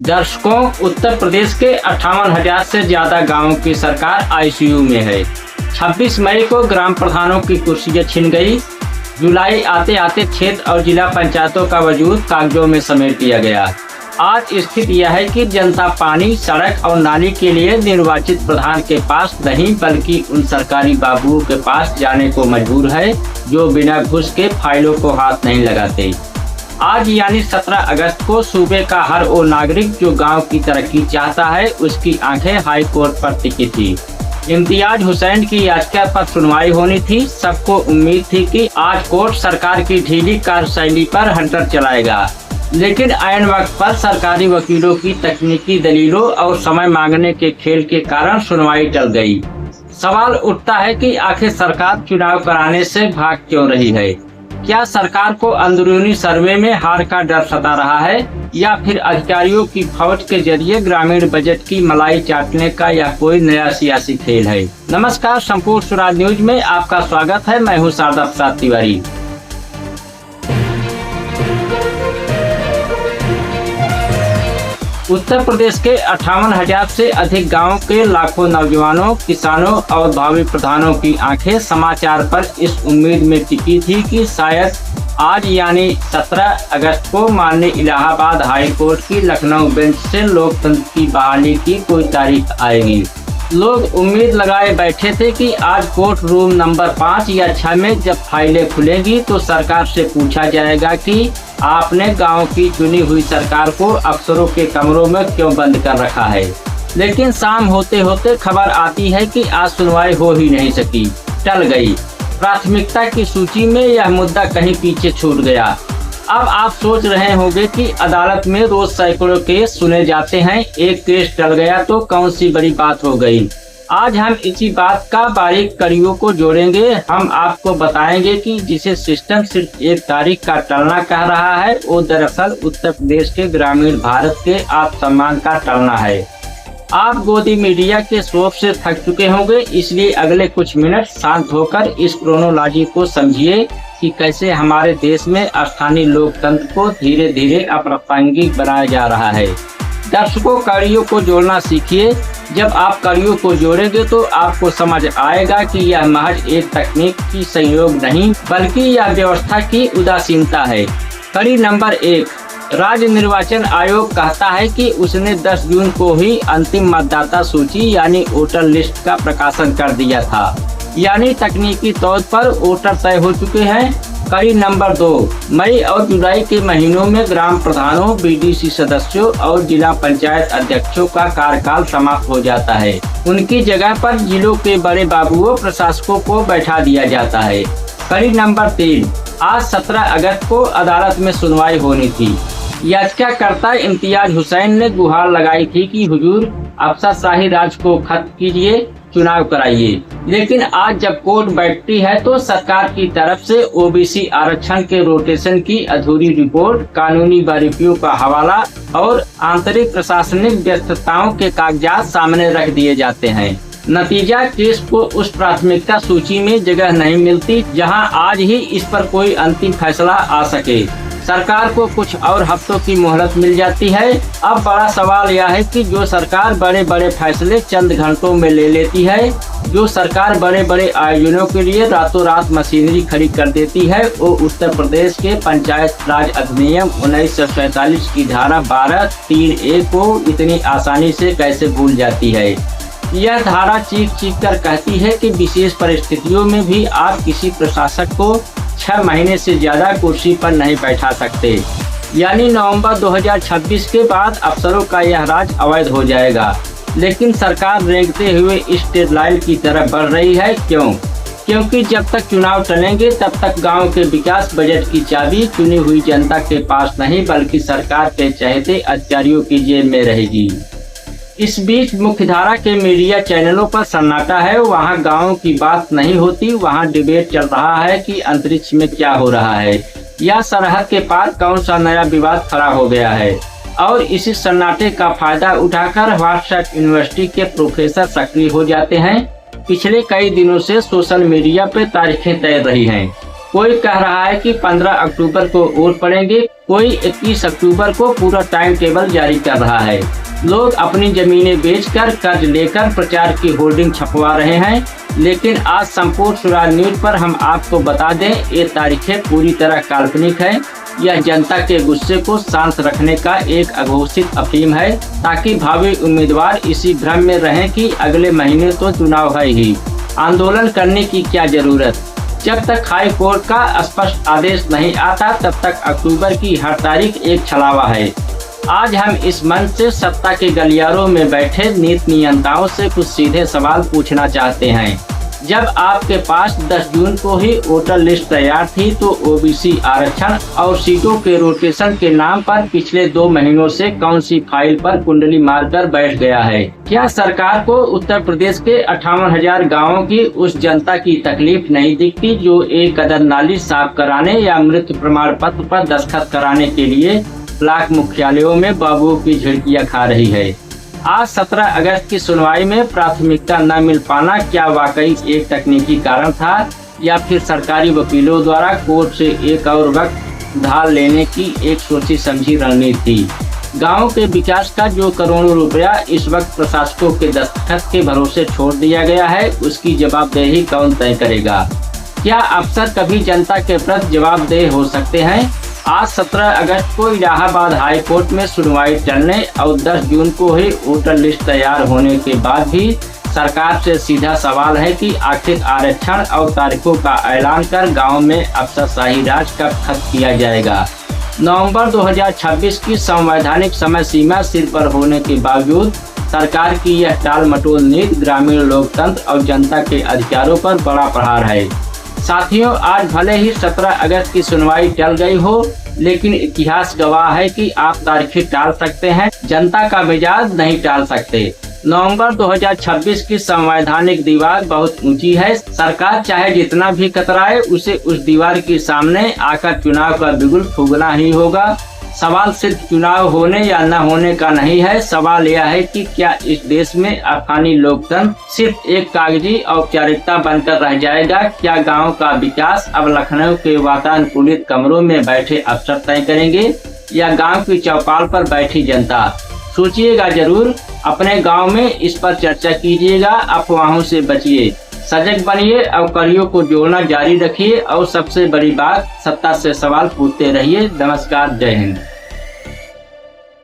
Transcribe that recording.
दर्शकों, उत्तर प्रदेश के 58,000 से ज्यादा गांवों की सरकार आईसीयू में है। 26 मई को ग्राम प्रधानों की कुर्सियां छिन गई। जुलाई आते आते क्षेत्र और जिला पंचायतों का वजूद कागजों में समेट दिया गया। आज स्थिति यह है कि जनता पानी, सड़क और नाली के लिए निर्वाचित प्रधान के पास नहीं बल्कि उन सरकारी बाबुओं के पास जाने को मजबूर है जो बिना घूस के फाइलों को हाथ नहीं लगाते। आज यानी 17 अगस्त को सूबे का हर वो नागरिक जो गांव की तरक्की चाहता है उसकी आंखें हाई कोर्ट पर टिकी थी। इम्तियाज हुसैन की याचिका पर सुनवाई होनी थी। सबको उम्मीद थी कि आज कोर्ट सरकार की ढीली कार्यशैली पर हंटर चलाएगा, लेकिन ऐन वक्त पर सरकारी वकीलों की तकनीकी दलीलों और समय मांगने के खेल के कारण सुनवाई टल गई। सवाल उठता है कि आखिर सरकार चुनाव कराने से भाग क्यों रही है? क्या सरकार को अंदरूनी सर्वे में हार का डर सता रहा है या फिर अधिकारियों की फौज के जरिए ग्रामीण बजट की मलाई चाटने का यह कोई नया सियासी खेल है? नमस्कार, संपूर्ण स्वराज न्यूज में आपका स्वागत है। मैं हूं शारदा प्रसाद तिवारी। उत्तर प्रदेश के 58,000 से अधिक गांवों के लाखों नौजवानों, किसानों और भावी प्रधानों की आंखें समाचार पर इस उम्मीद में टिकी थी कि शायद आज यानी 17 अगस्त को माननीय इलाहाबाद हाई कोर्ट की लखनऊ बेंच से लोकतंत्र की बहाली की कोई तारीख आएगी। लोग उम्मीद लगाए बैठे थे कि आज कोर्ट रूम नंबर 5 या 6 में जब फाइलें खुलेंगी तो सरकार से पूछा जाएगा कि आपने गांव की चुनी हुई सरकार को अफसरों के कमरों में क्यों बंद कर रखा है। लेकिन शाम होते होते खबर आती है कि आज सुनवाई हो ही नहीं सकी, टल गई। प्राथमिकता की सूची में यह मुद्दा कहीं पीछे छूट गया। अब आप सोच रहे होंगे कि अदालत में रोज सैकड़ों केस सुने जाते हैं, एक केस टल गया तो कौन सी बड़ी बात हो गई। आज हम इसी बात का बारीक कड़ियों को जोड़ेंगे। हम आपको बताएंगे कि जिसे सिस्टम सिर्फ एक तारीख का टलना कह रहा है वो दरअसल उत्तर प्रदेश के ग्रामीण भारत के आत्मसम्मान का टलना है। आप गोदी मीडिया के शोर से थक चुके होंगे, इसलिए अगले कुछ मिनट शांत होकर इस क्रोनोलॉजी को समझिए कि कैसे हमारे देश में स्थानीय लोकतंत्र को धीरे धीरे अप्रासंगिक बनाया जा रहा है। दर्शकों, कड़ियों को जोड़ना सीखिए। जब आप कड़ियों को जोड़ेंगे तो आपको समझ आएगा कि यह महज एक तकनीक की संयोग नहीं बल्कि यह व्यवस्था की उदासीनता है। कड़ी नंबर 1, राज्य निर्वाचन आयोग कहता है कि उसने 10 जून को ही अंतिम मतदाता सूची यानी वोटर लिस्ट का प्रकाशन कर दिया था, यानी तकनीकी तौर पर वोटर तय हो चुके हैं। कड़ी नंबर 2, मई और जुलाई के महीनों में ग्राम प्रधानों, बीडीसी सदस्यों और जिला पंचायत अध्यक्षों का कार्यकाल समाप्त हो जाता है। उनकी जगह पर जिलों के बड़े बाबुओं, प्रशासकों को बैठा दिया जाता है। कड़ी नंबर 3, आज 17 अगस्त को अदालत में सुनवाई होनी थी। याचिकाकर्ता इम्तियाज हुसैन ने गुहार लगाई थी कि हुजूर अफसरशाही राज को खत्म कीजिए, चुनाव कराइए। लेकिन आज जब कोर्ट बैठती है तो सरकार की तरफ से ओबीसी आरक्षण के रोटेशन की अधूरी रिपोर्ट, कानूनी बारीकियों का हवाला और आंतरिक प्रशासनिक व्यस्तताओं के कागजात सामने रख दिए जाते हैं। नतीजा, केस को उस प्राथमिकता सूची में जगह नहीं मिलती जहां आज ही इस पर कोई अंतिम फैसला आ सके। सरकार को कुछ और हफ्तों की मोहलत मिल जाती है। अब बड़ा सवाल यह है कि जो सरकार बड़े बड़े फैसले चंद घंटों में ले लेती है, जो सरकार बड़े बड़े आयोजनों के लिए रातों रात मशीनरी खड़ी कर देती है, वो उत्तर प्रदेश के पंचायत राज अधिनियम 1947 की धारा 12(3)(a) को इतनी आसानी से कैसे भूल जाती है। यह धारा चीख चीख कर कहती है कि विशेष परिस्थितियों में भी आप किसी प्रशासक को 6 महीने से ज्यादा कुर्सी पर नहीं बैठा सकते, यानी नवंबर 2026 के बाद अफसरों का यह राज अवैध हो जाएगा। लेकिन सरकार रेंगते हुए इस डेडलाइन की तरफ बढ़ रही है। क्यों? क्योंकि जब तक चुनाव टलेंगे तब तक गांव के विकास बजट की चाबी चुनी हुई जनता के पास नहीं बल्कि सरकार के चहेते अधिकारियों की जेब में रहेगी। इस बीच मुख्यधारा के मीडिया चैनलों पर सन्नाटा है। वहां गांवों की बात नहीं होती, वहां डिबेट चल रहा है कि अंतरिक्ष में क्या हो रहा है या सरहद के पार कौन सा नया विवाद खड़ा हो गया है। और इसी सन्नाटे का फायदा उठाकर व्हाट्सएप यूनिवर्सिटी के प्रोफेसर सक्रिय हो जाते हैं। पिछले कई दिनों से सोशल मीडिया पे तारीखें तय रही हैं। कोई कह रहा है कि 15 अक्टूबर को वोट पड़ेंगे, कोई 21 अक्टूबर को पूरा टाइम टेबल जारी कर रहा है। लोग अपनी जमीनें बेचकर कर्ज लेकर प्रचार की होर्डिंग छपवा रहे हैं। लेकिन आज संपूर्ण स्वराज न्यूज पर हम आपको बता दें, ये तारीखें पूरी तरह काल्पनिक है। यह जनता के गुस्से को शांत रखने का एक अघोषित अफीम है, ताकि भावी उम्मीदवार इसी भ्रम में रहें कि अगले महीने तो चुनाव है ही, आंदोलन करने की क्या जरूरत। जब तक हाई कोर्ट का स्पष्ट आदेश नहीं आता, तब तक अक्टूबर की हर तारीख एक छलावा है। आज हम इस मंच से सत्ता के गलियारों में बैठे नीति नियंताओं से कुछ सीधे सवाल पूछना चाहते हैं। जब आपके पास 10 जून को ही वोटर लिस्ट तैयार थी, तो ओबीसी आरक्षण और सीटों के रोटेशन के नाम पर पिछले 2 महीनों से कौन सी फाइल पर कुंडली मारकर बैठ गया है? क्या सरकार को उत्तर प्रदेश के 58,000 गाँवों की उस जनता की तकलीफ नहीं दिखती जो एक कदर नाली साफ कराने या मृत्यु प्रमाण पत्र पर दस्तखत कराने के लिए ब्लॉक मुख्यालयों में बाबुओं की झिड़कियां खा रही है? आज 17 अगस्त की सुनवाई में प्राथमिकता न मिल पाना क्या वाकई एक तकनीकी कारण था, या फिर सरकारी वकीलों द्वारा कोर्ट से एक और वक्त धार लेने की एक सोची समझी रणनीति थी? गाँव के विकास का जो करोड़ों रुपया इस वक्त प्रशासकों के दस्तखत के भरोसे छोड़ दिया गया है, उसकी जवाबदेही कौन तय करेगा? क्या अफसर कभी जनता के प्रति जवाबदेह हो सकते हैं? आज 17 अगस्त को इलाहाबाद हाई कोर्ट में सुनवाई चलने और 10 जून को ही वोटर लिस्ट तैयार होने के बाद भी सरकार से सीधा सवाल है कि आखिर आरक्षण और तारीखों का ऐलान कर गांव में अफसरशाही राज कब खत्म किया जाएगा? नवंबर 2026 की संवैधानिक समय सीमा सिर पर होने के बावजूद सरकार की यह टाल मटोल नीति ग्रामीण लोकतंत्र और जनता के अधिकारों पर बड़ा प्रहार है। साथियों, आज भले ही 17 अगस्त की सुनवाई चल गई हो, लेकिन इतिहास गवाह है कि आप तारीखें टाल सकते हैं, जनता का मिजाज नहीं टाल सकते। नवंबर 2026 की संवैधानिक दीवार बहुत ऊंची है। सरकार चाहे जितना भी कतराए, उसे उस दीवार के सामने आकर चुनाव का बिगुल फूंकना ही होगा। सवाल सिर्फ चुनाव होने या न होने का नहीं है, सवाल यह है कि क्या इस देश में अफगानी लोकतंत्र सिर्फ एक कागजी औपचारिकता बनकर रह जाएगा? क्या गांव का विकास अब लखनऊ के वातानुकूलित कमरों में बैठे अफसर तय करेंगे, या गांव की चौपाल पर बैठी जनता? सोचिएगा जरूर, अपने गांव में इस पर चर्चा कीजिएगा, अफवाहों से बचिए, सजग बनिए और कड़ियों को जोड़ना जारी रखिए, और सबसे बड़ी बात, सत्ता से सवाल पूछते रहिए। नमस्कार, जय हिंद।